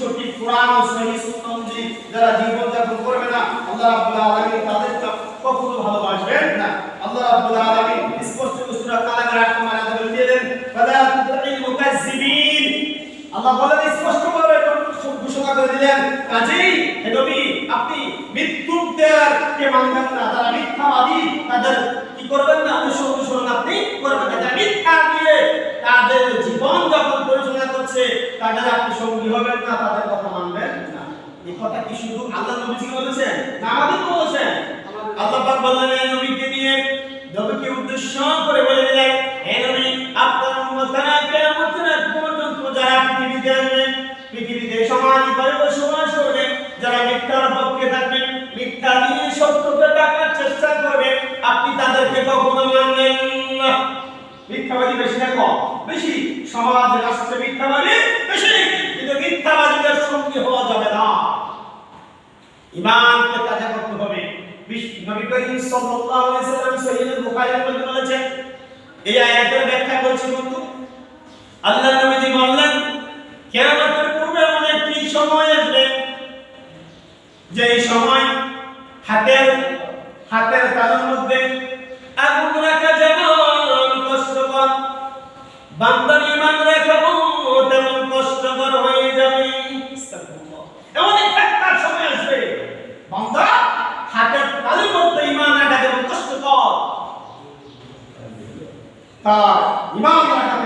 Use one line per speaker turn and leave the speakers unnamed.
সঠিক কোরআন ও সহিহ সুন্নাহ অনুযায়ী যারা জীবন যাপন করবে না, আল্লাহ রাব্বুল আলামিন তাদেরকে কখনো ভালোবাসবেন না। আল্লাহ রাব্বুল আলামিন স্পষ্ট সূরা কালামের 8 নম্বর আয়াতে বলে দিলেন, ফালা তুতিল মুকাজ্জিবিন। আল্লাহ বলেন স্পষ্টভাবে ঘোষণা করে দিলেন, কাজেই হে নবী আপনি মৃত্যুদেরকে মানবেন না, যারা মিথ্যাবাদী তাদের কি করবেন না, অনুসরণ আপনি করবেন না। যারা মিথ্যা দিয়ে তাদের জীবন যখন পরিচালনা করছে তাদের আপনি সঙ্গী হবেন না, তাদের কথা মানবেন না। এই কথা কি শুধু আল্লাহ নবীজি বলেছেন না আমাদের বলেছেন? আল্লাহ পাক বললেন এই নবীকে নিয়ে, নবীকে উদ্দেশ্য করে বলে দিলেন, হে নবী আপনার উম্মতরা কিয়ামতের আগ পর্যন্ত যারা পৃথিবীতে আসবেন, পৃথিবীতে সমাজ করে বসবাস করবেন, যারা মিথ্যার পক্ষে থাকবেন, মিথ্যা নিয়ে সত্যকে ঢাকার চেষ্টা করবেন, আপনি তাদেরকে কখনো মানবেন না। মিথ্যাবাদী বেশি না কম? বেশি। সমাজ রাষ্ট্রে মিথ্যাবাদী বেশি, কিন্তু মিথ্যাবাদীদের সঙ্গী হওয়া যাবে না। ঈমানকে তাজা করতে হবে। নবী করিম সাল্লাল্লাহু আলাইহি সাল্লাম সহিহ বুখারীর মধ্যে বলেছেন, এই আয়াতের ব্যাখ্যা করছি বন্ধু। আল্লাহ নবীজি বললেন, কিয়ামতের পূর্বে এমন একটি সময় আসবে যে সময় হাতের তালুর মধ্যে আগুন রাখা যেমন কষ্টকর, বান্দার ঈমান রাখাও তেমন কষ্টকর হয়ে যাবে। এমন একটা সময় আসবে বান্দা হাতের তালুর মধ্যে ঈমান রাখা যেমন কষ্টকর, তার ঈমান রাখা